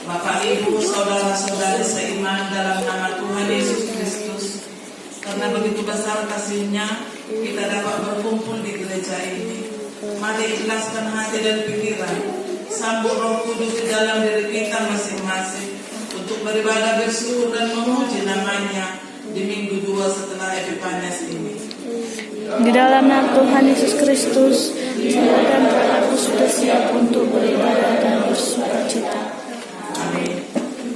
Bapak Ibu, saudara-saudari seiman dalam nama Tuhan Yesus Kristus, karena begitu besar kasih-Nya, kita dapat berkumpul di gereja ini. Mari ikhlaskan hati dan pikiran, sambut Roh Kudus di dalam diri kita masing-masing untuk beribadah bersyukur dan memuji namanya di minggu 2 setelah Epifanias ini. Di dalam nama Tuhan Yesus Kristus, saya dan aku sudah siap untuk beribadah dan bersukacita. Amin.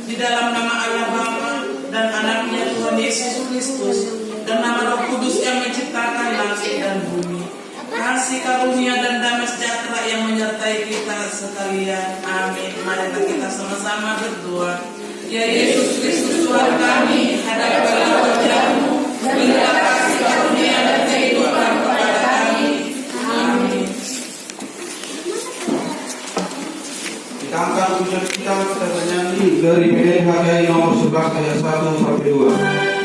Di dalam nama Allah Bapa dan Anaknya Tuhan Yesus Kristus dan nama Roh Kudus yang menciptakan langit dan bumi, kasih karunia dan damai sejahtera yang menyertai kita sekalian. Amin. Mari kita sama-sama berdoa. Ya Yesus Kristus Tuhan kami, hadapkanlah wajah-Mu, berilah kasih karunia dan kehidupan kepada kami. Amin. Kita angkat pujian kita bernyanyi dari PHKI nomor 11 ayat 1 sampai 2.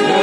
Ya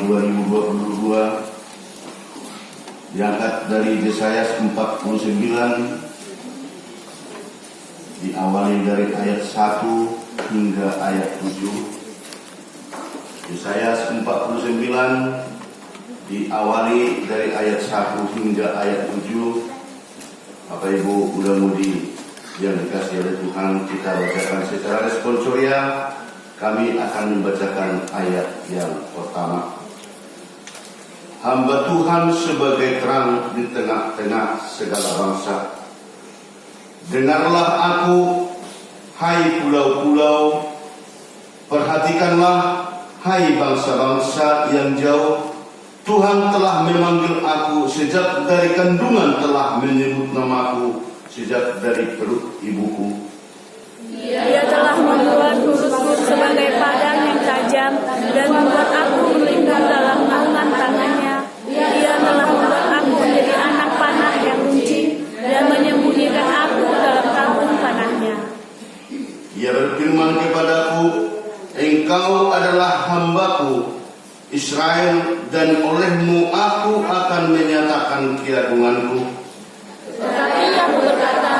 2022 diangkat dari Yesaya 49, diawali dari ayat 1 hingga ayat 7. Yesaya 49 diawali dari ayat 1 hingga ayat 7. Bapak Ibu muda-mudi yang dikasihi oleh Tuhan, kita bacakan secara responsoria. Kami akan membacakan ayat yang pertama. Hamba Tuhan sebagai terang di tengah-tengah segala bangsa. Dengarlah aku, hai pulau-pulau. Perhatikanlah, hai bangsa-bangsa yang jauh. Tuhan telah memanggil aku, sejak dari kandungan telah menyebut namaku, sejak dari perut ibuku. Dia telah membuat mulutku sebagai padang yang tajam dan membuat aku melingkar dalam naungan tangannya. Dia telah membuat aku menjadi anak panah yang runcing dan menyembunyikan aku dalam tabung panahnya. Ia berfirman kepadaku, engkau adalah hambaku, Israel, dan olehmu aku akan menyatakan keagunganku. Tetapi aku berkata,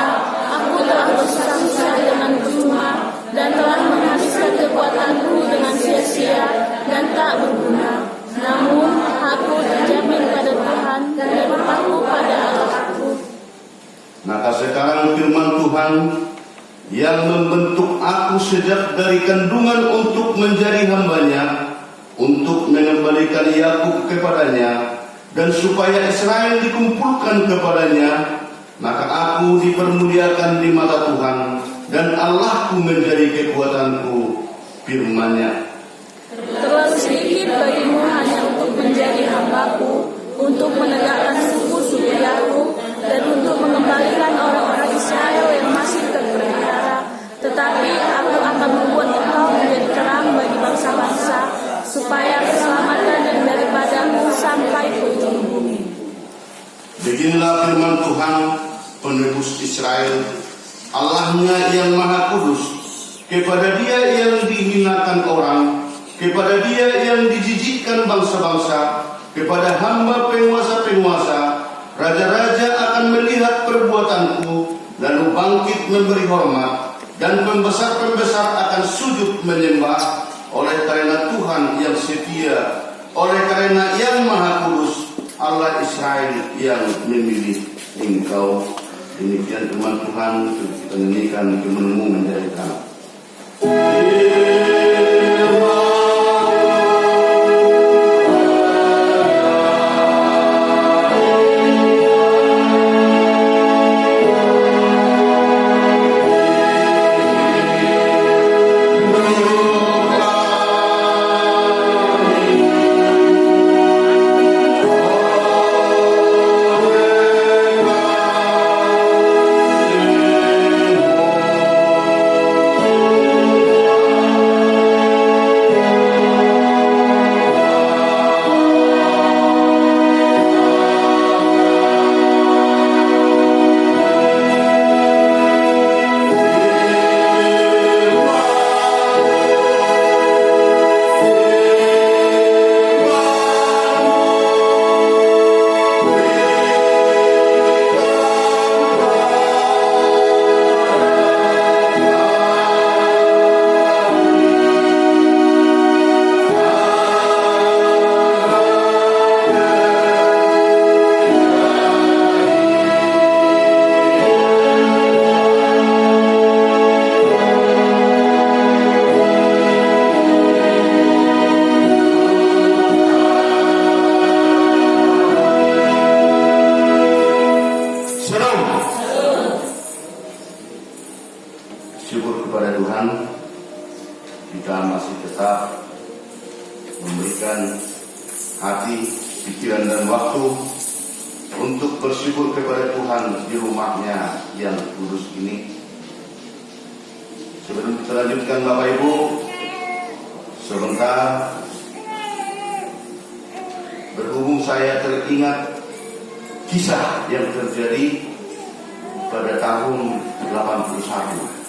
aku telah bersusah-susah dengan percuma dan telah menghabiskan kekuatanku dengan sia-sia dan tak berguna. Namun aku terjamin pada Tuhan dan berpaku pada Allahku. Maka sekarang firman Tuhan yang membentuk aku sejak dari kandungan untuk menjadi hambanya, untuk mengembalikan Yakub kepadanya, dan supaya Israel dikumpulkan kepadanya. Maka aku dipermuliakan di mata Tuhan, dan Allahku menjadi kekuatanku. Firman-Nya, Terlalu sedikit bagimu hanya untuk menjadi hambaku, untuk menegakkan suku-suku Yakub, dan untuk mengembalikan orang-orang Israel yang masih terpelihara. Tetapi aku akan membuat engkau menjadi terang bagi bangsa-bangsa, supaya keselamatan daripadamu sampai ke ujung bumi. beginilah firman Tuhan, penebus Israel, Allahnya yang Maha Kudus, kepada Dia yang dihinakan orang, kepada Dia yang dijijikkan bangsa-bangsa, kepada hamba penguasa-penguasa, raja-raja akan melihat perbuatanku, lalu bangkit memberi hormat, dan pembesar-pembesar akan sujud menyembah, oleh karena Tuhan yang setia, oleh karena yang Maha Kudus, Allah Israel yang memilih engkau. Demikian firman Tuhan, kita nyanyikan firman-Mu menjadi terang. Syukur kepada Tuhan, kita masih tetap memberikan hati, pikiran dan waktu untuk bersyukur kepada Tuhan di rumahnya yang kudus ini. Sebelum kita lanjutkan Bapak Ibu, sebentar, berhubung saya teringat kisah yang terjadi pada tahun 81.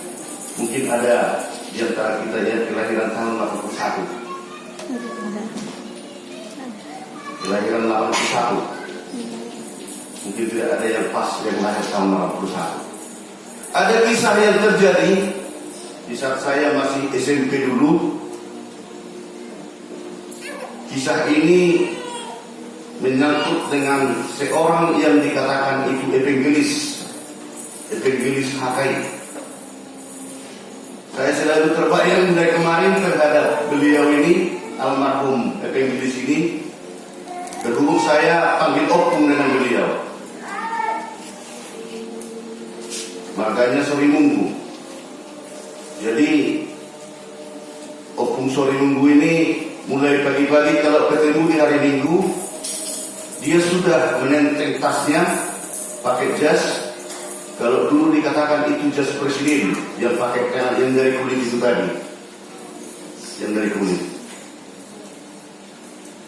Mungkin ada di antara kita yang kelahiran tahun 81. kelahiran 81. Mungkin tidak ada yang pas yang lahir tahun 81. Ada kisah yang terjadi di saat saya masih SMP dulu. Kisah ini menyangkut dengan seorang yang dikatakan itu evangelis HKI. Saya selalu terbayang dari kemarin terhadap beliau ini, almarhum evangelis ini. Kedua saya panggil opung dengan beliau. Makanya sore Minggu. Jadi opung sore Minggu ini mulai pagi-pagi kalau ketemu di hari Minggu, dia sudah menenteng tasnya pakai jas. Kalau dulu dikatakan itu jas presiden yang pakai yang dari kulit itu tadi, yang dari kulit.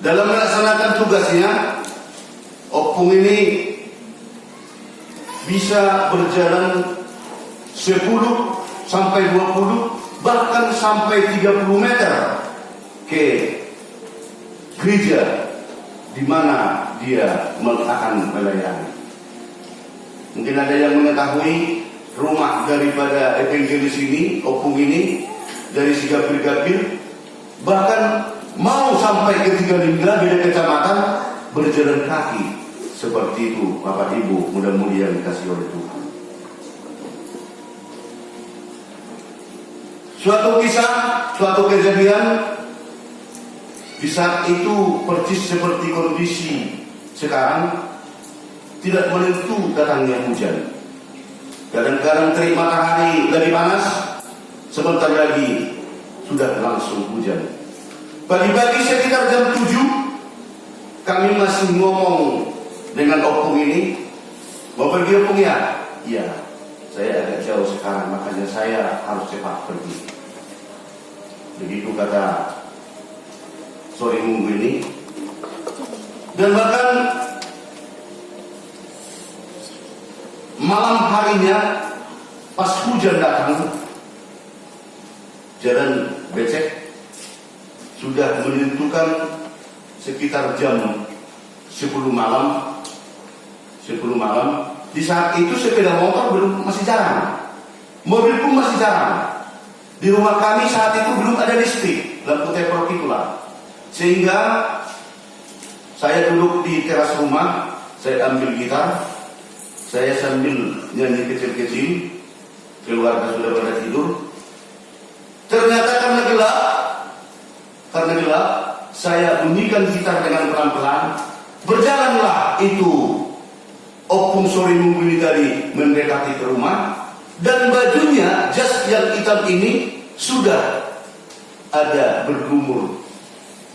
Dalam melaksanakan tugasnya, opung ini bisa berjalan 10 sampai 20 bahkan sampai 30 meter ke gereja di mana dia akan melayani. Mungkin ada yang mengetahui rumah daripada evangelis ini, opung ini, dari Sigapir-Gapir, bahkan mau sampai ke Tigalingga, beda kecamatan, berjalan kaki. Seperti itu, Bapak Ibu, mudah-mudahan dikasih oleh Tuhan. Suatu kisah, suatu kejadian, di saat itu persis seperti kondisi sekarang, tidak menentu datangnya hujan. Kadang-kadang terik matahari lagi panas, sebentar lagi sudah langsung hujan. Pagi-pagi sekitar jam 7, kami masih ngomong dengan opung ini, mau pergi opung ya? Iya, saya agak jauh sekarang, makanya saya harus cepat pergi. Begitu kata sore Minggu ini. Dan bahkan malam harinya pas hujan datang, jalan becek, sudah menentukan sekitar jam 10 malam. Di saat itu sepeda motor masih jarang, mobil pun masih jarang. Di rumah kami saat itu belum ada listrik, lampu teplok itulah. Sehingga saya duduk di teras rumah, saya ambil gitar, saya sambil nyanyi kecil-kecil, keluarga sudah pada tidur. Ternyata karena gelap, saya bunyikan gitar dengan pelan-pelan. Berjalanlah itu opung sore Minggu ini tadi mendekati ke rumah, dan bajunya, jas yang hitam ini sudah ada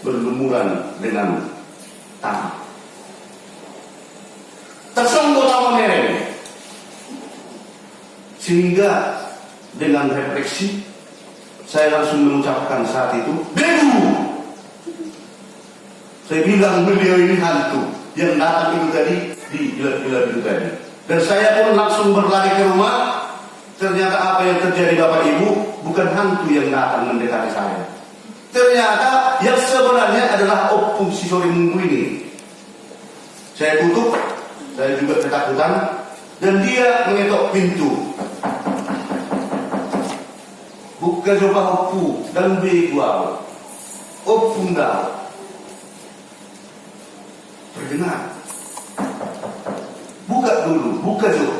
berlumuran dengan tanah. Tersongkol lama mereng. Sehingga dengan refleksi saya langsung mengucapkan saat itu, "Begu!" Saya bilang beliau ini hantu yang datang itu tadi, di gelap-gelap itu tadi. Dan saya pun langsung berlari ke rumah. Ternyata apa yang terjadi Bapak Ibu, bukan hantu yang datang mendekati saya. Ternyata yang sebenarnya adalah opung si sore Minggu ini. Saya tutup, saya juga ketakutan, dan dia mengetok pintu. Buka coba opung dan begua, opung dah. Terdengar. Buka dulu, buka dulu.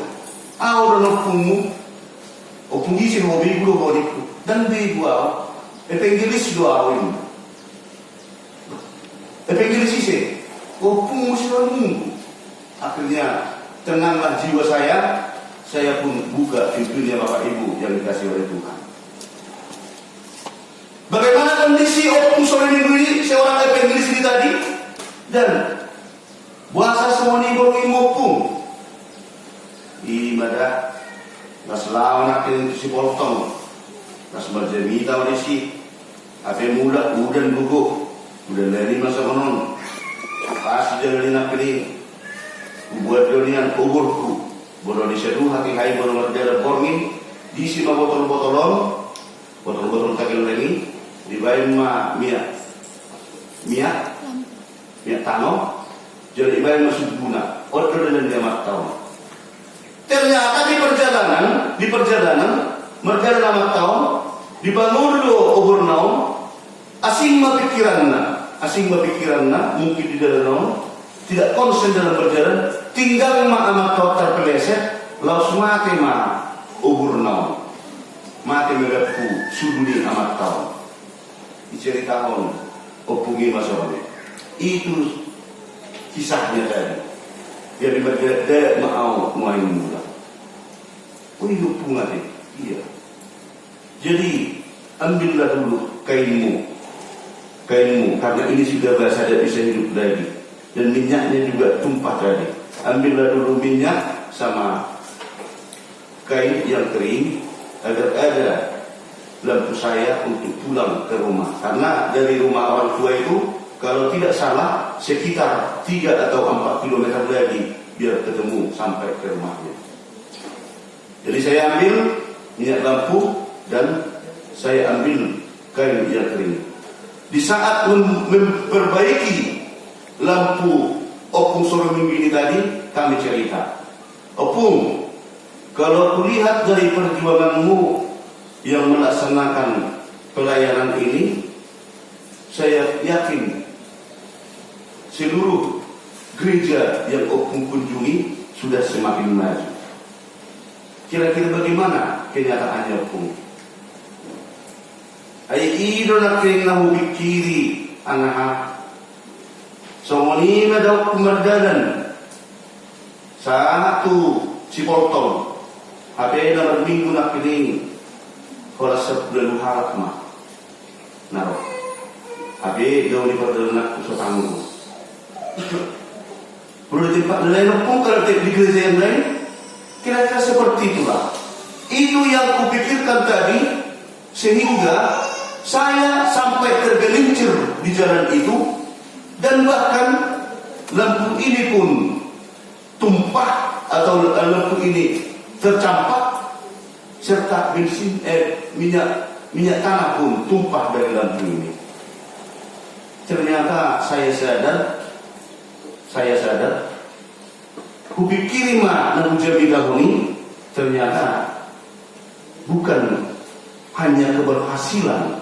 Awal opungmu, opung isi hobi guru hodiku dan begua. Evangelis doa ini. Evangelis isi, opung muslimu. Akhirnya tenanglah jiwa saya pun buka pintunya Bapak Ibu yang dikasih oleh Tuhan. Bagaimana kondisi opung sore Minggu ini, seorang evangelis ini tadi, dan buasa semua ni gorong opung. Ibadah, masalah nak si potong, mas berjemita oleh si, apa muda, udan gugup, udan dari masa konon, pas jalan nak ini, buat donian kuburku, bodoh diseduh hati hai bodoh berjalan kormin, diisi botol-botol takil lagi, dibayar mia, minyak tanah, jadi bayar masuk guna, order dan dia tahu. Ternyata di perjalanan amat tahun dibangun lo obor naon, asing pikiranna mungkin di dalam tidak konsen dalam berjalan, tinggal amat tahun terpeleset, lalu mati obor naon, mati megapu suduni amat tahun. Diceritakan opungi masalahnya. Itu kisahnya tadi. Jadi berjaya mau main mula. Hidup bunga deh. Iya. Jadi ambillah dulu kainmu, karena ini sudah basah tidak bisa hidup lagi. Dan minyaknya juga tumpah tadi. Ambillah dulu minyak sama kain yang kering agar ada lampu saya untuk pulang ke rumah. Karena dari rumah orang tua itu kalau tidak salah sekitar 3 atau 4 kilometer lagi biar ketemu sampai ke rumahnya. Jadi saya ambil minyak lampu dan saya ambil kain yang kering. Di saat memperbaiki lampu opung sore minggu ini tadi, kami cerita, Opung, kalau kulihat dari perjuanganmu yang melaksanakan pelayanan ini, saya yakin seluruh gereja yang Opung kunjungi sudah semakin maju. Kira-kira bagaimana kenyataannya Opung? Ay idol aking nahubikiri anak somoni na daw kumardalan satu Cipoltol habe na minggu na kining Kala sebelum harap mah naro habe daw ni padalan ko sa tango perlu di tempat lain pun kalau di gereja yang lain kira-kira seperti itulah. Itu yang kupikirkan tadi sehingga saya sampai tergelincir di jalan itu dan bahkan lampu ini pun tumpah atau lampu ini tercampak serta bensin minyak tanah pun tumpah dari lampu ini. Ternyata saya sadar kupikir namun jadi dahulu ternyata bukan hanya keberhasilan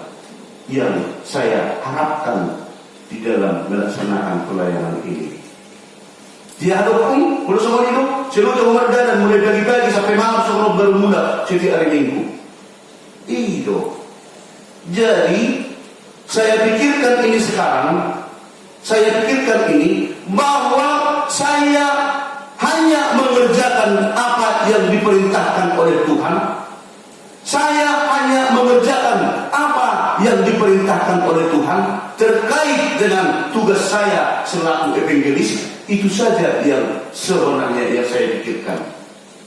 yang saya harapkan di dalam melaksanakan pelayanan ini. Dia pun kalau semua itu seluruh dan mulai pagi-pagi sampai malam sebelum baru mula setiap hari Minggu. Itu. Jadi saya pikirkan ini sekarang, bahwa saya hanya mengerjakan apa yang diperintahkan oleh Tuhan. Saya hanya mengerjakan apa yang diperintahkan oleh Tuhan terkait dengan tugas saya selaku evangelis. Itu saja yang sebenarnya yang saya pikirkan.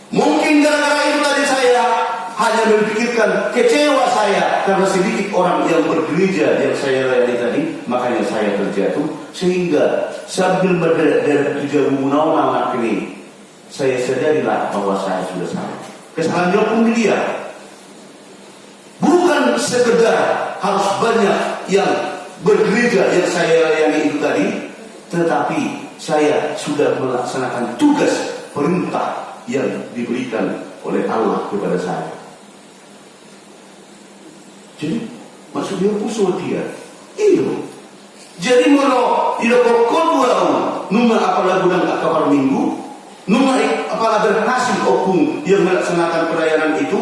Mungkin gara-gara itu tadi saya hanya memikirkan kecewa saya karena sedikit orang yang bergereja yang saya layani tadi, makanya saya terjatuh sehingga sambil berderet tujuh naon ini saya sadarilah bahwa saya sudah salah. Kesalahan dia pun dia. Bukan sekedar harus banyak yang bergereja yang saya layani itu tadi, tetapi saya sudah melaksanakan tugas perintah yang diberikan oleh Allah kepada saya. Jadi maksudnya usul dia itu. Jadi mau ilokok kedua numa apalah bulan akapar minggu, numa apalah berhasil opung yang melaksanakan pelayanan itu.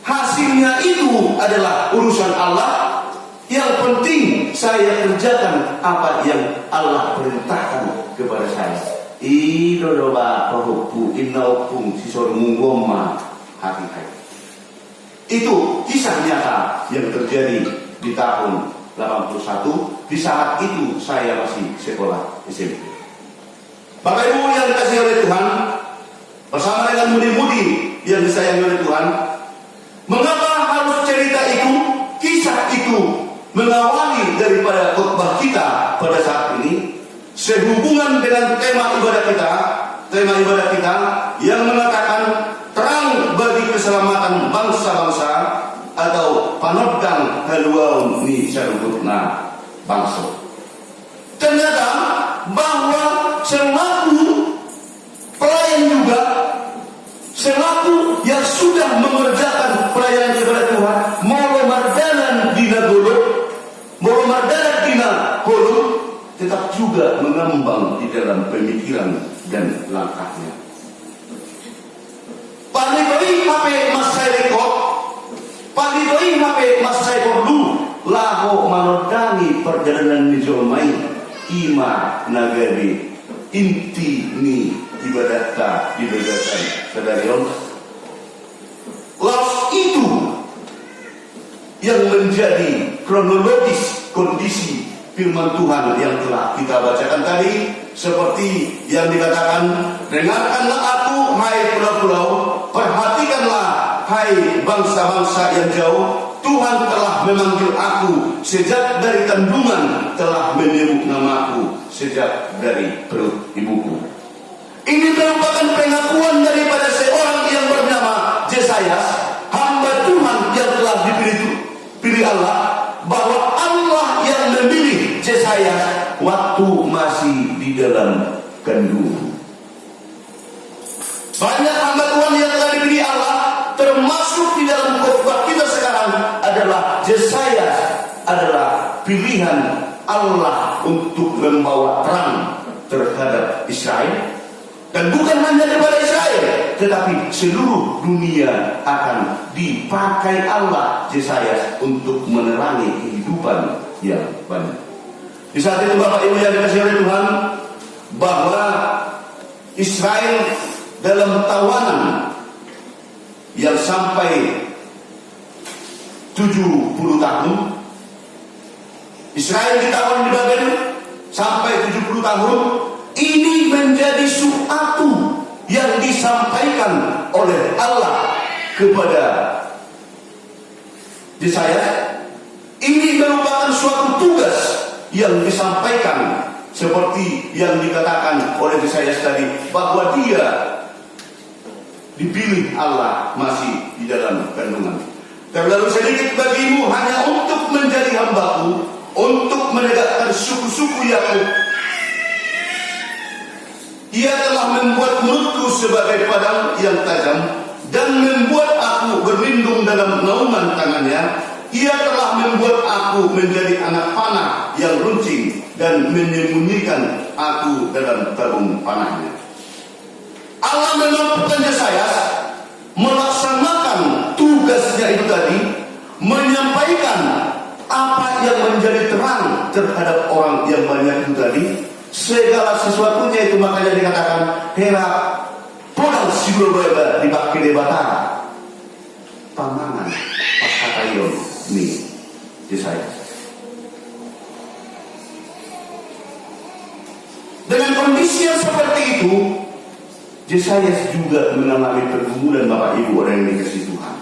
Hasilnya itu adalah urusan Allah. Yang penting saya kerjakan apa yang Allah perintahkan kepada saya. Ilo doba pahupu inaupung sisor munggoma hakikat. Itu kisah nyata yang terjadi di tahun 81. Di saat itu saya masih sekolah SMP. Bapak Ibu yang dikasihi oleh Tuhan, bersama dengan mudi-mudi yang disayangi oleh Tuhan, mengapa harus cerita itu, kisah itu mengawali daripada khotbah kita pada saat ini sehubungan dengan tema ibadah kita yang mengatakan terang bagi keselamatan bangsa-bangsa atau panodang haluaun ni sarugutna bangsa. ternyata bahwa selaku pelayan juga, selaku yang sudah mengerjakan pelayanan kepada Tuhan, molo mardanan dina golok, molo mardanan dina golok, tetap juga mengambang di dalam pemikiran dan langkahnya. Paliboi HP mas saya rekod, paliboi HP mas saya perlu, laho manodani perjalanan nijomai, ima nagari, inti ni ibadata ibadatan sadarion. Laos itu yang menjadi kronologis kondisi firman Tuhan yang telah kita bacakan tadi, seperti yang dikatakan, dengarkanlah aku hai pulau-pulau, perhatikanlah hai bangsa-bangsa yang jauh, Tuhan telah memanggil aku sejak dari kandungan, telah menyebut namaku sejak dari perut ibuku. Ini merupakan pengakuan daripada seorang yang bernama Yesayas, hamba Tuhan yang telah dipilih Allah, bahwa Allah yang memilih Yesayas waktu masih di dalam kandungan. Banyak hamba Tuhan yang telah dipilih Allah, termasuk di dalam khotbah kita sekarang, adalah Yesayas adalah pilihan Allah untuk membawa terang terhadap Israel. Dan bukan hanya kepada Israel, tetapi seluruh dunia akan dipakai Allah Yesayas untuk menerangi kehidupan yang banyak. Di saat itu Bapak Ibu yang dikasihi oleh Tuhan, bahwa Israel dalam tawanan yang sampai 70 tahun, Israel ditawan di Babel sampai 70 tahun. Ini menjadi suatu yang disampaikan oleh Allah kepada Yesayas. Ini merupakan suatu tugas yang disampaikan, seperti yang dikatakan oleh Yesayas tadi, bahwa dia dipilih Allah masih di dalam kandungan. Terlalu sedikit bagimu hanya untuk menjadi hambaku, untuk menegakkan suku-suku Yakub. Ia telah membuat mulutku sebagai pedang yang tajam, dan membuat aku berlindung dalam naungan tangannya. Ia telah membuat aku menjadi anak panah yang runcing, dan menyembunyikan aku dalam tabung panahnya. Allah memampukan Yesayas melaksanakan tugasnya itu tadi, menyampaikan apa yang menjadi terang terhadap orang yang banyak itu tadi. Segala sesuatunya itu, makanya dikatakan hera podal sibuloba dipakai debatara pamangan pakatayon ni Yesayas. Dengan kondisi yang seperti itu, Yesayas juga mengalami pergumulan Bapak Ibu orang yang dikasihi Tuhan.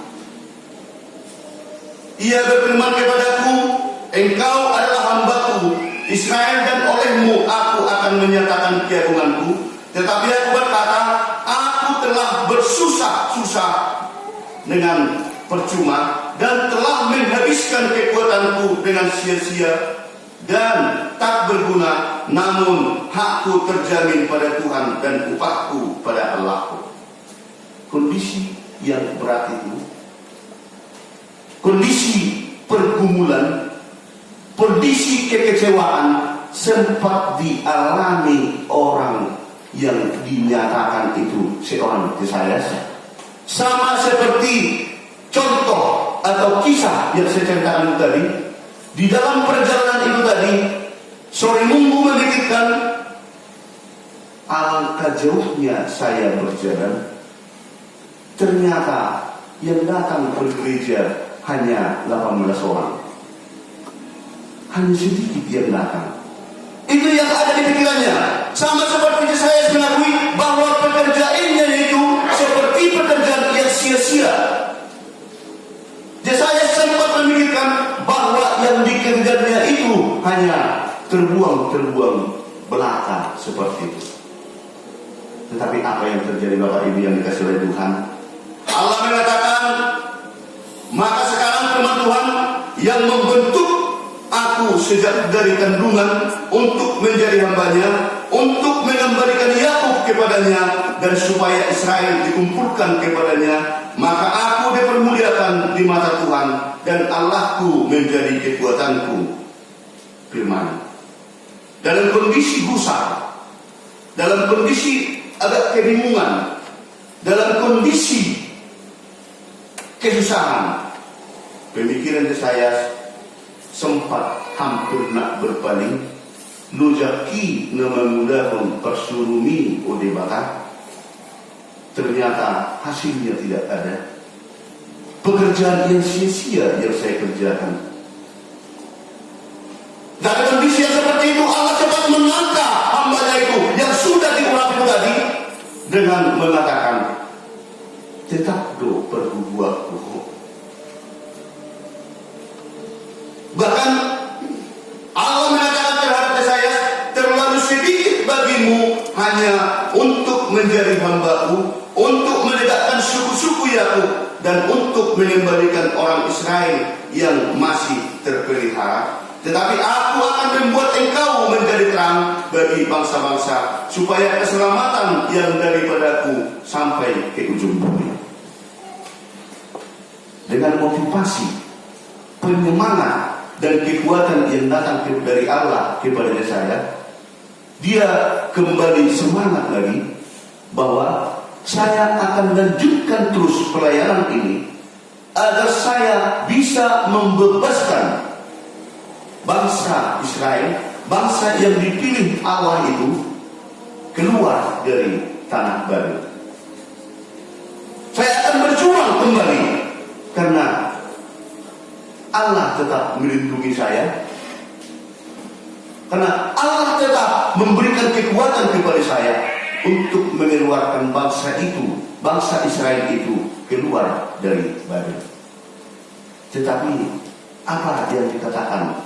Ia berfirman kepadaku, engkau adalah hambaku Israel, dan olehmu aku akan menyatakan keagunganku. Tetapi aku berkata, aku telah bersusah-susah dengan percuma, dan telah menghabiskan kekuatanku dengan sia-sia dan tak berguna. Namun hakku terjamin pada Tuhan, dan upahku pada Allahku. Kondisi yang berat itu, kondisi pergumulan, kondisi kekecewaan sempat dialami orang yang dinyatakan itu seorang Yesayas. Sama seperti contoh atau kisah yang saya ceritakan tadi. Di dalam perjalanan itu tadi, sore Minggu menitipkan, alangkah jauhnya saya berjalan. Ternyata yang datang ke gereja hanya 18 orang. Hanya sedikit yang datang. Itu yang ada di pikirannya. Sama seperti saya mengakui bahwa pekerjaannya itu seperti pekerjaan yang sia-sia. Saya sempat memikirkan bahwa yang dikerjakannya itu hanya terbuang belaka seperti itu. Tetapi apa yang terjadi Bapak Ibu yang dikasihi oleh Tuhan? Allah mengatakan, maka sekarang firman Tuhan yang membentuk aku aku sejak dari kandungan untuk menjadi hambanya, untuk mengembalikan Yakub kepadanya, dan supaya Israel dikumpulkan kepadanya. Maka aku dipermuliakan di mata Tuhan, dan Allahku menjadi kekuatanku. Firman. Dalam kondisi gusar, dalam kondisi agak kebingungan, dalam kondisi kesusahan, pemikiran saya sempat hampir nak berpaling. Nujaki nama mudahun persurumi ode bakar. Ternyata hasilnya tidak ada. Pekerjaan yang sia-sia yang saya kerjakan. Dalam kondisi yang seperti itu, Allah cepat mengangkat hambanya itu yang sudah diurapi tadi dengan mengatakan, tetap do perbuatku. Bahkan Allah mengatakan terhadap saya, terlalu sedikit bagimu hanya untuk menjadi hambaku, untuk menegakkan suku-suku Yakub, dan untuk mengembalikan orang Israel yang masih terpelihara. Tetapi aku akan membuat engkau menjadi terang bagi bangsa-bangsa, supaya keselamatan yang daripadaku sampai ke ujung bumi. Dengan motivasi, penyemangat, dan kekuatan yang datang dari Allah kepada saya, dia kembali semangat lagi bahwa saya akan lanjutkan terus pelayanan ini agar saya bisa membebaskan bangsa Israel, bangsa yang dipilih Allah itu, keluar dari tanah baru. Saya akan berjuang kembali karena Allah tetap melindungi saya, karena Allah tetap memberikan kekuatan kepada saya untuk mengeluarkan bangsa itu, bangsa Israel itu keluar dari Babel. Tetapi apa yang dikatakan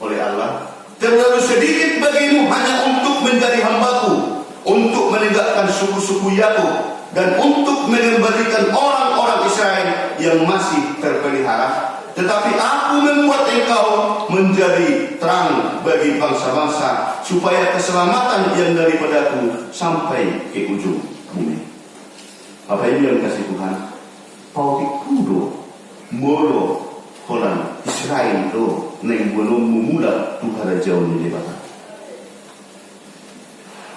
oleh Allah? Terlalu sedikit bagimu hanya untuk menjadi hambaku, untuk menegakkan suku-suku Yakub, dan untuk mengembalikan orang-orang Israel yang masih terpelihara. Tetapi aku membuat engkau menjadi terang bagi bangsa-bangsa, supaya keselamatan yang daripadaku sampai ke ujung bumi. Apa ini yang kasih Tuhan? Pauti kudo molo Holland Israel do neng belum memula Tuhan jauh di depan.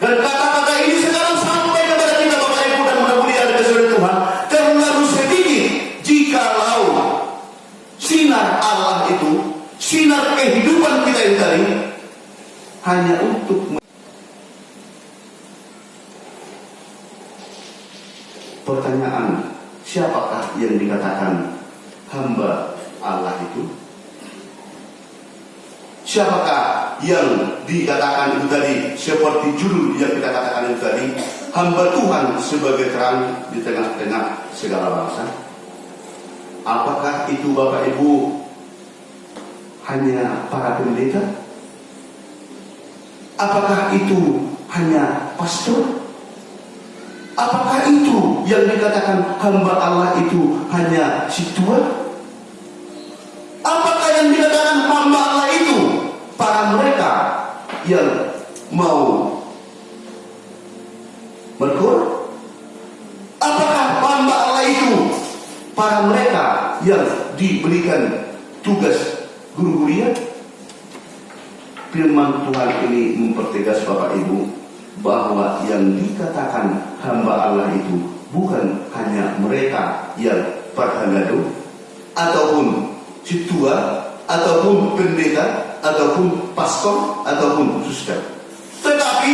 Dan kata-kata ini sekarang sampai kepada kita Bapak Ibu dan mudah-mudahan kesulitan Tuhan, terlalu sedikit jikalau sinar Allah itu, sinar kehidupan kita yang tadi hanya untuk pertanyaan, siapakah yang dikatakan hamba Allah itu? Siapakah yang dikatakan itu tadi, seperti judul yang kita katakan itu tadi, hamba Tuhan sebagai terang di tengah-tengah segala bangsa? Apakah itu Bapak Ibu hanya para pendeta? Apakah itu hanya pastor? Apakah itu yang dikatakan hamba Allah itu hanya si tua? Apakah yang dikatakan hamba Allah itu para mereka yang mau berkur? Apakah hamba Allah itu para mereka yang diberikan tugas guru kuliah? Firman Tuhan ini mempertegas Bapak Ibu bahwa yang dikatakan hamba Allah itu bukan hanya mereka yang parhanado, ataupun situa, ataupun pendeta, ataupun pastor, ataupun suster. Tetapi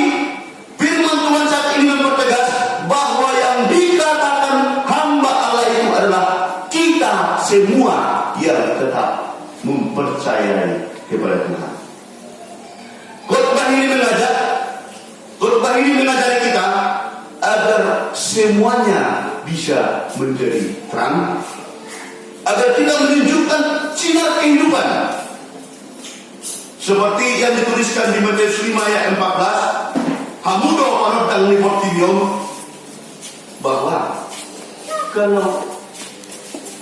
firman Tuhan saat ini mempertegas bahwa yang dikatakan hamba Allah itu adalah kita semua yang tetap mempercayai kepada Tuhan. Khotbah ini mengajari kita agar semuanya bisa menjadi terang, agar kita menunjukkan sinar kehidupan seperti yang dituliskan di Matius 5 ayat 14, hamudo parodang niportium, bahwa kalau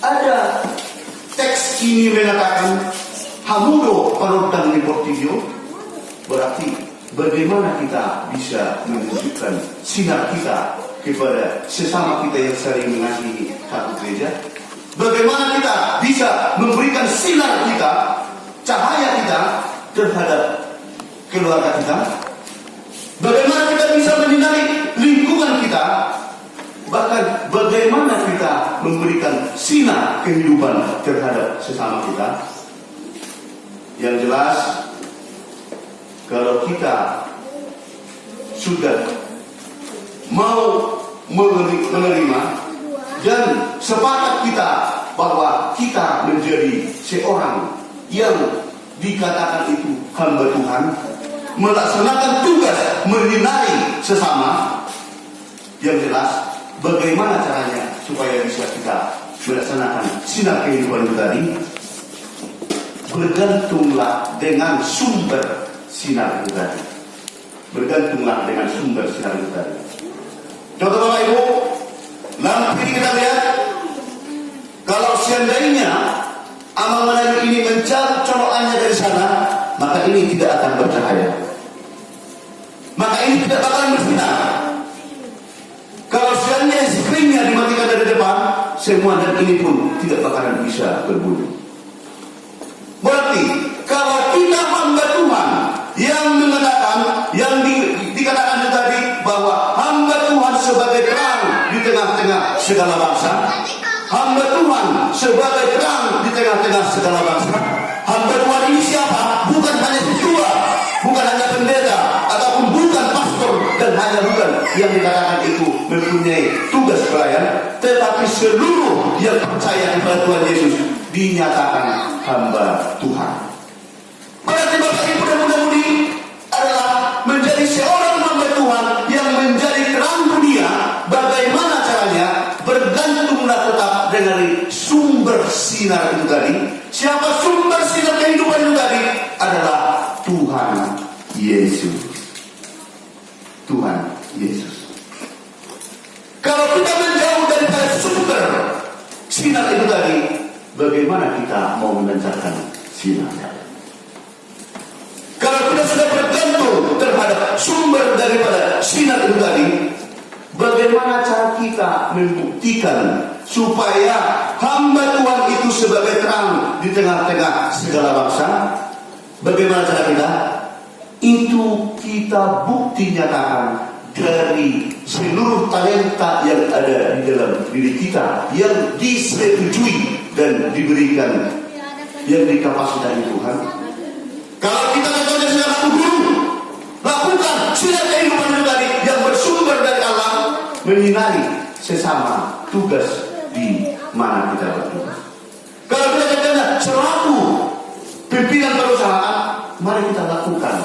ada teks ini mengatakan hamudo parodang Portillo, berarti bagaimana kita bisa menunjukkan sinar kita kepada sesama kita yang saling mengasihi satu gereja? Bagaimana kita bisa memberikan sinar kita, cahaya kita terhadap keluarga kita? Bagaimana kita bisa menyinari lingkungan kita? Bahkan bagaimana kita memberikan sinar kehidupan terhadap sesama kita? Yang jelas, kalau kita sudah mau menerima dan sepakat kita bahwa kita menjadi seorang yang dikatakan itu hamba Tuhan, melaksanakan tugas menyinari sesama, yang jelas bagaimana caranya supaya bisa kita melaksanakan sinar kehidupan itu tadi? Bergantunglah dengan sumber sinar itu tadi. Bergantunglah dengan sumber sinar itu tadi. Contoh Bapak Ibu, dalam ini kita lihat, kalau seandainya amal menarik ini mencari colokannya dari sana, maka ini tidak akan bercahaya. Maka ini tidak bakalan bersinar. Kalau seandainya screennya dimatikan dari depan, semua dan ini pun tidak bakalan bisa berbunyi. Berarti kalau kita hamba Tuhan yang mengatakan, yang dikatakan tadi bahwa hamba Tuhan sebagai terang di tengah-tengah segala bangsa, hamba Tuhan sebagai terang di tengah-tengah segala bangsa. Hamba Tuhan ini siapa? Bukan hanya ketua, bukan hanya pendeta, ataupun bukan pastor, dan hanya bukan yang dikatakan itu mempunyai tugas pelayan, tetapi seluruh yang percaya kepada Tuhan Yesus dinyatakan hamba Tuhan. Berarti Bapak Ibu dan Bunda-Budi adalah menjadi seorang hamba Tuhan yang menjadi terang dunia. Bagaimana caranya? Bergantunglah tetap dengan sumber sinar itu tadi. Siapa sumber sinar kehidupan itu tadi? Adalah Tuhan Yesus. Tuhan Yesus. Kalau kita menjauh daripada sumber sinar itu tadi, bagaimana kita mau melancarkan sinarnya? Kalau kita sudah bergantung terhadap sumber daripada sinar itu tadi, bagaimana cara kita membuktikan supaya hamba Tuhan itu sebagai terang di tengah-tengah segala bangsa? Bagaimana cara kita? Itu kita bukti nyatakan dari seluruh talenta yang ada di dalam diri kita, yang disetujui dan diberikan, yang dikapasitas Tuhan. Kalau kita contohnya secara guru, lakukan sinar kehidupan itu tadi yang bersumber dari Allah, menyinari sesama tugas di mana kita bertugas. Kalau kita contohnya selaku pimpinan perusahaan, mari kita lakukan,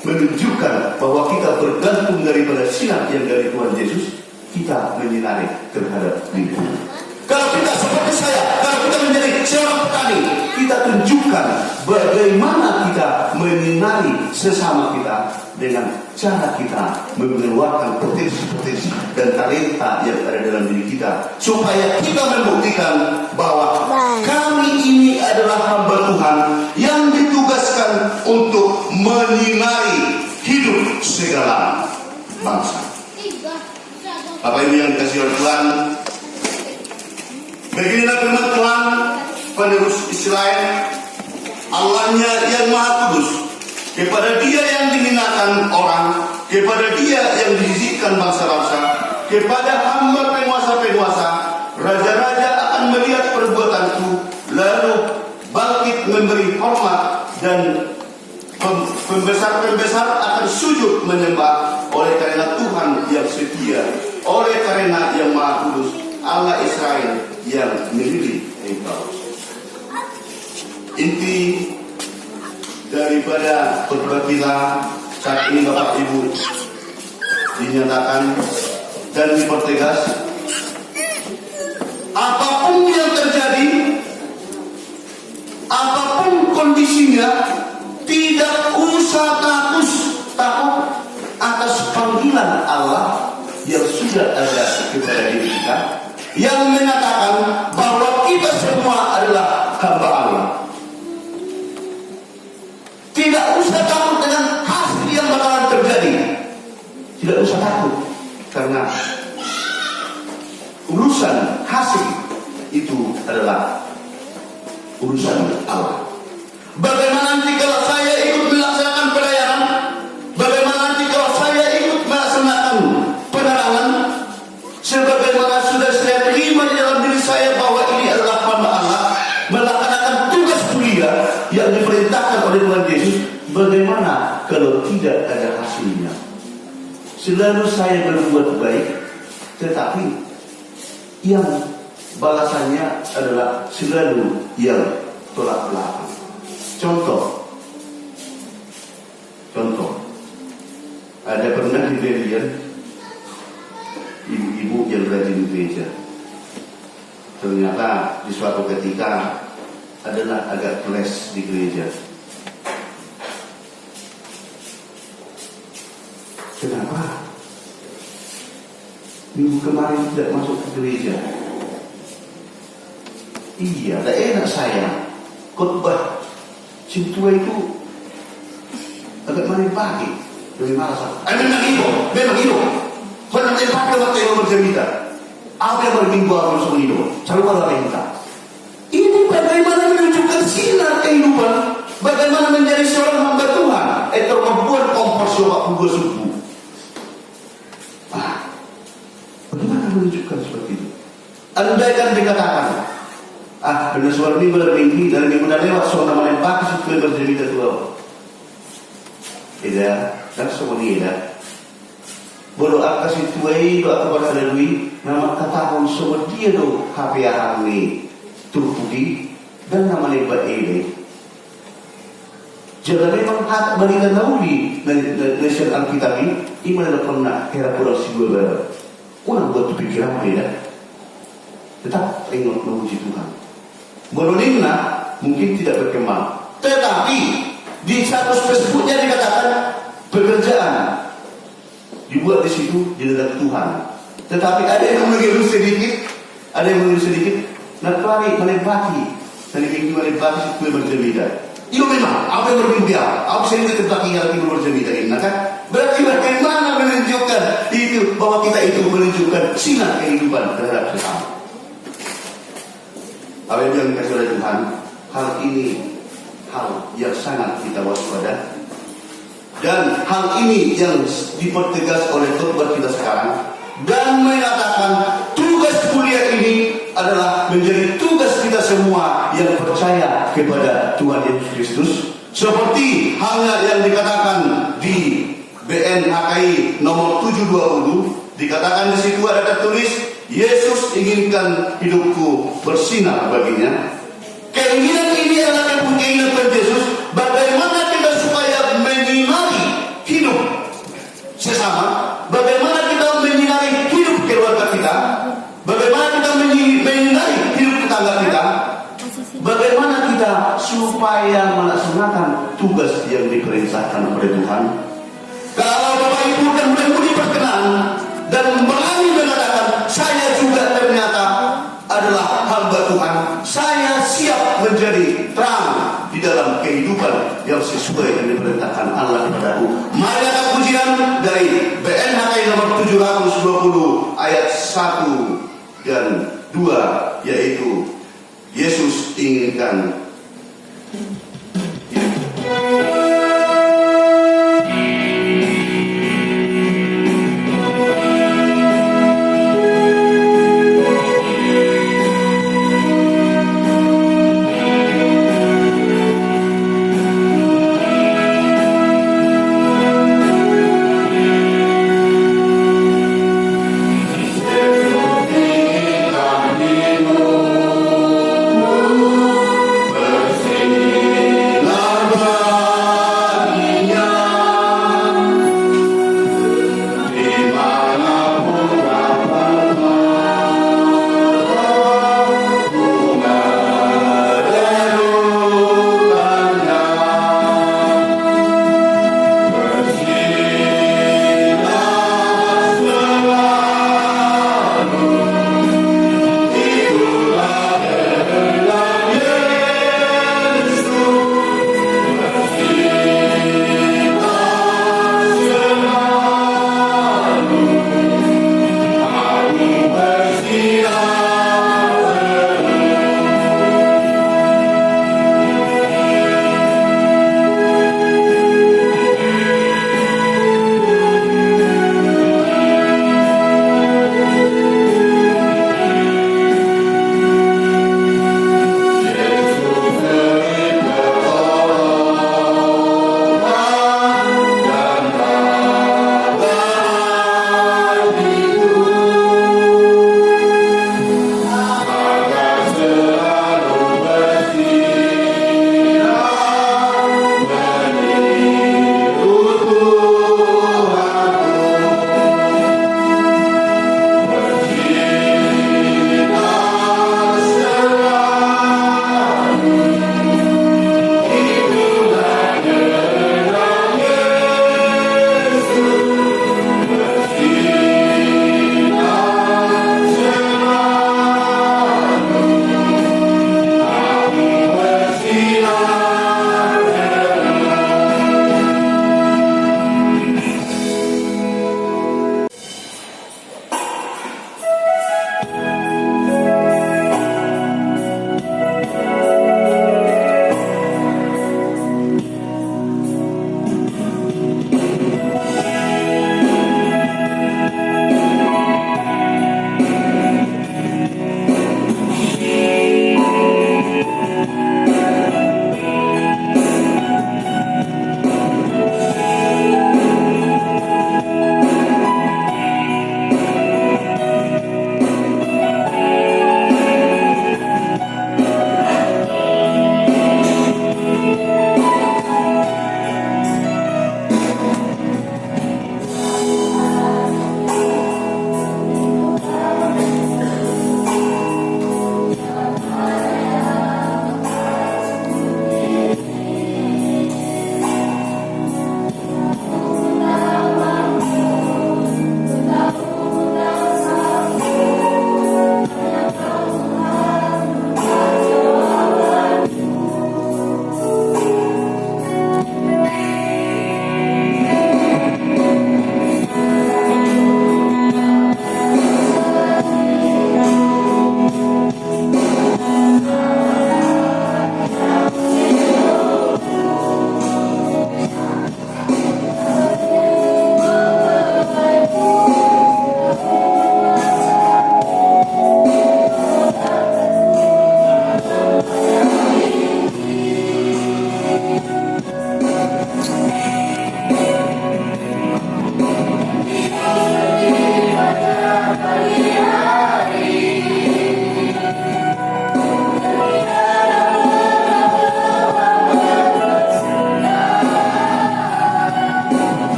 menunjukkan bahwa kita bergantung daripada sinar yang dari Tuhan Yesus, kita menyinari terhadap lingkungan. Kalau kita seperti saya, kalau kita menjadi seorang petani, kita tunjukkan bagaimana kita menyinari sesama kita dengan cara kita mengeluarkan potensi-potensi dan talenta yang ada dalam diri kita, supaya kita membuktikan bahwa kami ini adalah hamba Tuhan yang ditugaskan untuk menyinari hidup segala bangsa. Bapak Ibu yang dikasihi oleh Tuhan, beginilah firman Tuhan, penerus Israel, Allahnya yang Maha Kudus, kepada Dia yang dihinakan orang, kepada Dia yang dijijikkan bangsa-bangsa, kepada hamba penguasa-penguasa, raja-raja akan melihat perbuatanku, lalu bangkit memberi hormat, dan pembesar-pembesar akan sujud menyembah, oleh karena Tuhan yang setia, oleh karena yang Maha Kudus, Allah Israel yang memilih engkau. Inti daripada khotbah kita saat ini Bapak Ibu dinyatakan dan dipertegas, apapun yang terjadi, apapun kondisinya, tidak usah takut atas panggilan Allah yang sudah ada kepada diri kita, yang menyatakan bahwa kita semua adalah hamba Allah. usah takut dengan hasil yang bakalan terjadi. Tidak usah takut, karena urusan hasil itu adalah urusan Allah. Bagaimana nanti kalau saya ikut melaksanakan pelayanan? Bagaimana nanti kalau saya ikut melaksanakan penerangan? Sebagaimana sudah saya terima di dalam diri saya bahwa ini adalah hamba Allah, melaksanakan tugas mulia yang diperintahkan oleh Tuhan Yesus. Bagaimana kalau tidak ada hasilnya? Selalu saya berbuat baik, tetapi yang balasannya adalah selalu yang tolak belakang. Contoh, ada pernah di Belgium ibu-ibu yang rajin di gereja. Ternyata di suatu ketika adalah agak kelas di gereja. Kenapa? Minggu kemarin tidak masuk ke gereja. Iya, tak enak saya khotbah Sintua itu agak malam pagi, lebih malas. Memang itu. Kalau nanti pakai waktu yang bercerita, apa yang berminggu harus mengido? Selalu kalau minta. Ini bagaimana menunjukkan sinar kehidupan, bagaimana menjadi seorang hamba Tuhan. Membuat kompos waktu bersubuh. Bagaimana menunjukkan seperti itu? Andai kan dikatakan, benar suara minggu dan minggu dan lewat soal nama yang pakai supaya bercerita tua. Tidak, kan semua tidak. Berdoa kasih tuai, doa kepada Dewi, nama katakan semua dia do HP yang ni turpudi dan nama lebat ini. Jangan memang hak bagi dan nauli nasihat Alkitab ini adalah pernah kira kurang sigua orang buat pikiran beda. Tetap ingat memuji Tuhan. Menurutnya mungkin tidak berkembang, tetapi di status Facebooknya dikatakan pekerjaan dibuat di situ di dalam Tuhan. Tetapi ada yang mengeluh sedikit, nak lari melempati, dan minggu melempati supaya bercerita. Itu memang apa yang berbimbang, apa yang terjadi yang bercerita ini, kan? Berarti bagaimana menunjukkan itu bahwa kita itu menunjukkan sinar kehidupan terhadap sesama. Apa yang dikasih oleh Tuhan, hal ini hal yang sangat kita waspada, dan hal ini yang dipertegas oleh khotbah kita sekarang, dan mengatakan tugas mulia ini adalah menjadi tugas kita semua yang percaya kepada Tuhan Yesus Kristus, seperti halnya yang dikatakan di BNHKI nomor 720, dikatakan di situ ada tertulis, Yesus inginkan hidupku bersinar baginya. Keinginan ini adalah keinginan Tuhan Yesus. Bagaimana kita supaya menyinari hidup sesama? Bagaimana kita menyinari hidup keluarga kita? Bagaimana kita menyinari hidup tetangga kita? Bagaimana kita supaya melaksanakan tugas yang diperintahkan oleh Tuhan? Kalau Bapak Ibu dan mudah-mudahan berkenan dan berani mengatakan, saya juga ternyata adalah hamba Tuhan, saya siap menjadi terang di dalam kehidupan yang sesuai yang diperintahkan Allah kepadaku. Mari kita pujian dari BNHKI nomor 720 ayat 1 dan 2, yaitu Yesus inginkan.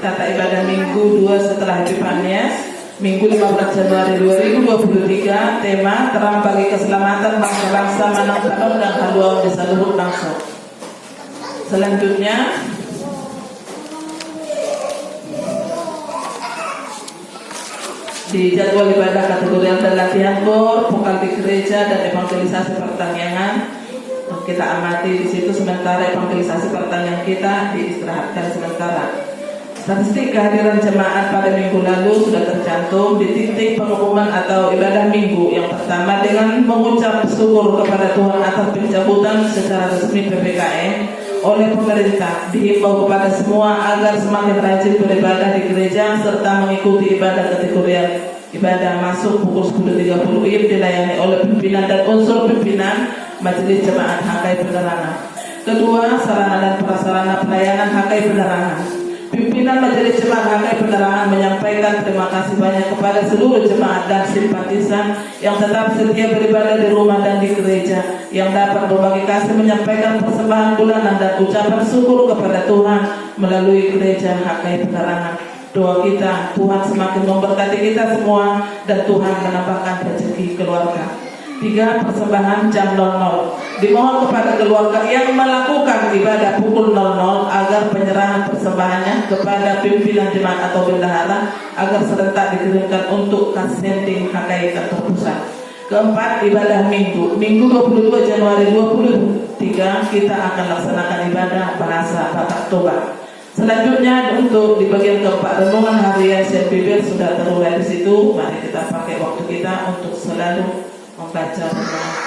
tata ibadah Minggu 2 setelah Epifanias, Minggu 15 Januari 2023, tema terang bagi keselamatan bangsa-bangsa Manang Tanom dan Haluau Desa Luhur Bangsa. Selanjutnya, di jadwal ibadah kategorial dan latihan KOR, vokal di gereja dan evangelisasi pertanian, kita amati di situ sementara evangelisasi pertanian kita diistirahatkan sementara. Statistik kehadiran jemaat pada minggu lalu sudah tercantum di titik pengumuman atau ibadah minggu yang pertama dengan mengucap syukur kepada Tuhan atas pencabutan secara resmi PPKM oleh pemerintah. Dihimbau kepada semua agar semakin rajin beribadah di gereja serta mengikuti ibadah kategorial. Ibadah masuk pukul 10.30 WIB dilayani oleh pimpinan dan unsur pimpinan Majelis Jemaat HKI Penerangan. Kedua, sarana dan prasarana pelayanan HKI Penerangan. Pimpinan Majelis Jemaat HKI Penerangan menyampaikan terima kasih banyak kepada seluruh jemaat dan simpatisan yang tetap setia beribadah di rumah dan di gereja, yang dapat berbagi kasih menyampaikan persembahan bulanan dan ucapan syukur kepada Tuhan melalui gereja HKI Penerangan. Doa kita, Tuhan semakin memberkati kita semua dan Tuhan menambahkan rezeki keluarga. 3. Persembahan jam 00. Dimohon kepada keluarga yang melakukan ibadah pukul 00 agar penyerahan persembahannya kepada pimpinan jemaat atau bendahara agar serentak dikirimkan untuk kasending HKI kantor pusat. Keempat, ibadah Minggu 22 Januari 2023 kita akan laksanakan ibadah bahasa Batak Toba. Selanjutnya untuk di bagian keempat, renungan harian Syekh Bibir sudah terulai di situ. Mari kita pakai waktu kita untuk selalu membaca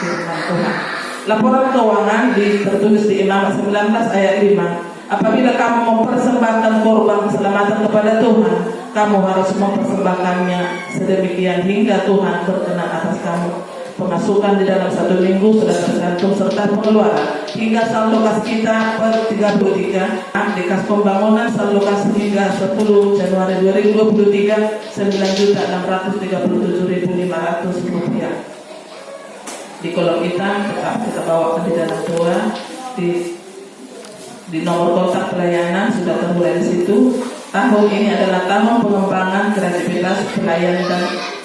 firman Tuhan. Laporan keuangan tertulis di Imamat 19 ayat 5. Apabila kamu mempersembahkan korban keselamatan kepada Tuhan, kamu harus mempersembahkannya sedemikian hingga Tuhan berkenan atas kamu. Pemasukan di dalam 1 minggu sudah tergantung serta pengeluaran. Hingga saldo kas kita per 33 di kas pembangunan saldo kas hingga 10 Januari 2023 Rp9.637.500. Di kolom kita tetap kita bawakan di dalam doa, di nomor kontak pelayanan sudah termulai di situ. Tahun ini adalah tahun pengembangan kreativitas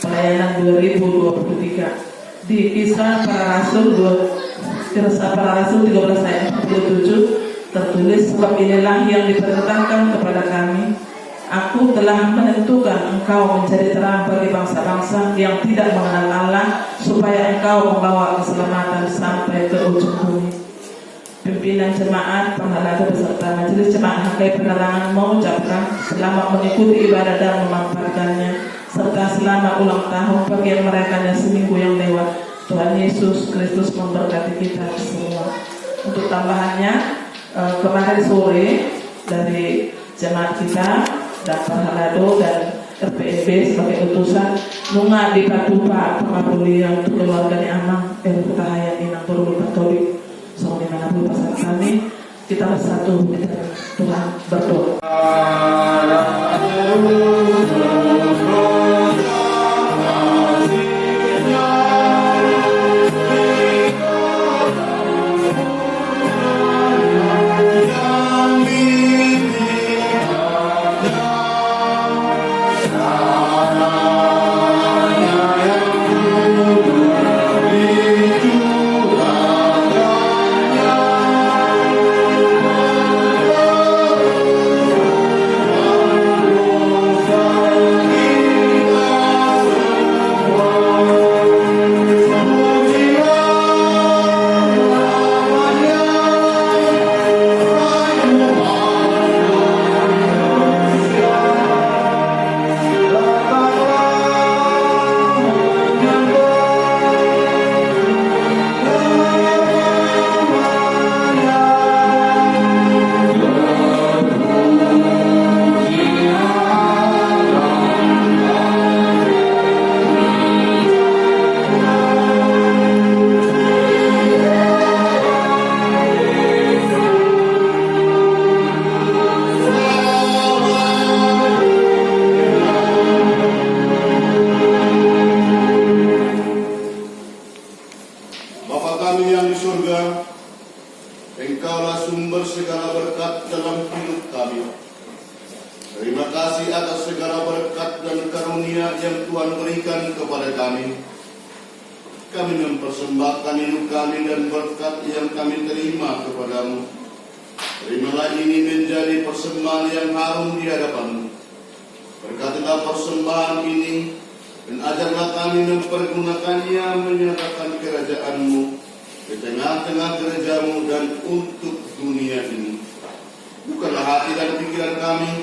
pelayanan 2023. Di kisah para rasul 13 ayat 47 tertulis, sebab inilah yang diperintahkan kepada kami, aku telah menentukan engkau menjadi terang bagi bangsa-bangsa yang tidak mengenal Allah, supaya engkau membawa keselamatan sampai ke ujung bumi. Pimpinan jemaat, penghalaga beserta Majelis Jemaat HKI Penerangan mengucapkan selamat mengikuti ibadah dan memanfaatkannya, serta selamat ulang tahun bagi yang merayakannya seminggu yang lewat. Tuhan Yesus Kristus memberkati kita semua. Untuk tambahannya, kemarin sore dari jemaat kita dan Parhalado dan RPNB sebagai utusan nunga di Patupa pengabulian untuk keluarga di Amang Tahaya Inang Turul Katolik. So dimanapun pasangan kami, kita bersatu di dalam Tuhan berdoa. Terima kasih atas segala berkat dan karunia yang Tuhan berikan kepada kami. Kami mempersembahkan hidup kami dan berkat yang kami terima kepadamu. Terimalah ini menjadi persembahan yang harum di hadapanmu. Berkatilah persembahan ini, dan ajarlah kami mempergunakannya menyatakan kerajaan-Mu di tengah-tengah gereja-Mu dan untuk dunia ini. Bukanlah hati dan pikiran kami,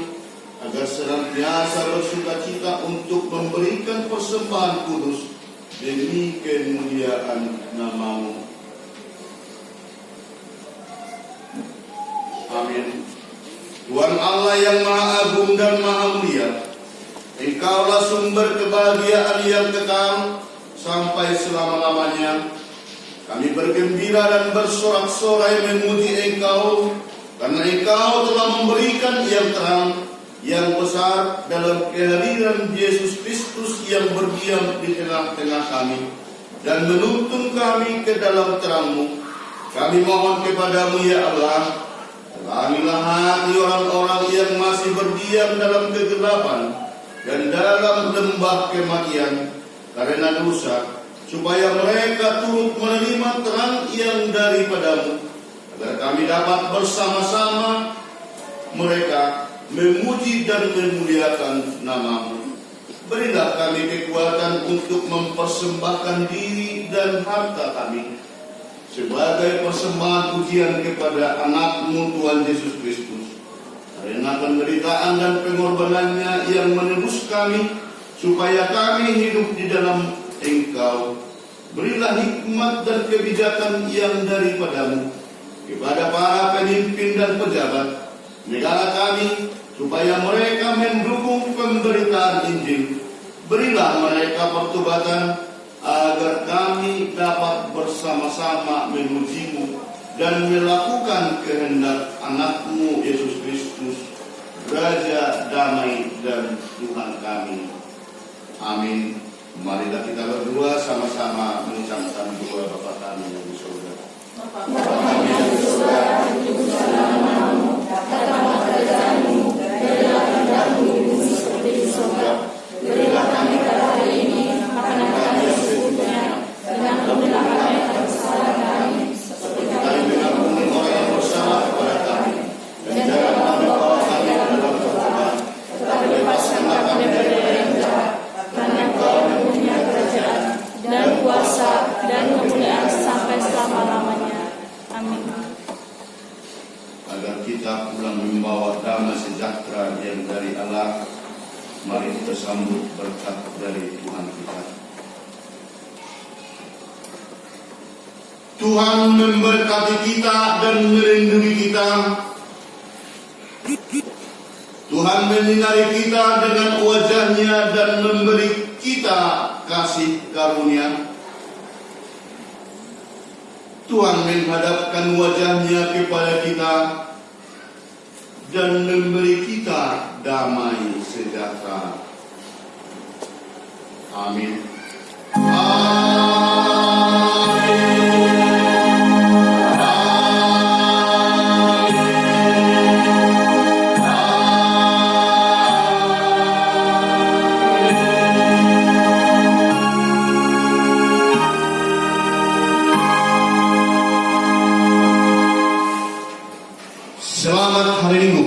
agar senantiasa bersukacita untuk memberikan persembahan kudus demi kemuliaan nama-Mu. Amin. Tuhan Allah yang Maha Agung dan Maha Mulia, Engkaulah sumber kebahagiaan yang kekal sampai selama-lamanya. Kami bergembira dan bersorak-sorai memuji Engkau, karena Engkau telah memberikan yang terang, yang besar dalam kehadiran Yesus Kristus yang berdiam di tengah-tengah kami dan menuntun kami ke dalam terang-Mu. Kami mohon kepadamu ya Allah, terangilah hati orang-orang yang masih berdiam dalam kegelapan dan dalam lembah kematian karena dosa, supaya mereka turut menerima terang yang daripadamu, agar kami dapat bersama-sama mereka memuji dan memuliakan nama-Mu. Berilah kami kekuatan untuk mempersembahkan diri dan harta kami sebagai persembahan pujian kepada anak-Mu Tuhan Yesus Kristus, karena penderitaan dan pengorbanannya yang menebus kami, supaya kami hidup di dalam Engkau. Berilah hikmat dan kebijakan yang daripadamu kepada para pemimpin dan pejabat negara kami, supaya mereka mendukung pemberitaan Injil. Berilah mereka pertobatan, agar kami dapat bersama-sama memuji-Mu dan melakukan kehendak anak-Mu Yesus Kristus, Raja damai dan Tuhan kami. Amin. Marilah kita berdua sama-sama mengucapkan doa Bapa kami yang di surga. Bapa kami yang di surga, dikuduskanlah namamu, datanglah kerajaan-Mu, jadilah kehendak-Mu di bumi seperti di surga. Berilah kami pada hari ini makanan kami secukupnya, dan ampunilah kami atas kesalahan kami, seperti kami mengampuni orang yang bersalah kepada kami. Dan janganlah membawa kami dalam pencobaan, tetapi lepaskanlah kami dari yang jahat. Karena Engkau mempunyai kerajaan dan kuasa dan kemuliaan sampai selama-lamanya. Amin. Agar kita pulang membawa damai sejahtera yang dari Allah, mari kita sambut berkat dari Tuhan kita. Tuhan memberkati kita dan melindungi kita. Tuhan menyinari kita dengan wajah-Nya dan memberi kita kasih karunia. Tuhan menghadapkan wajah-Nya kepada kita dan memberi kita damai sejahtera. Amin. Selamat hari Minggu.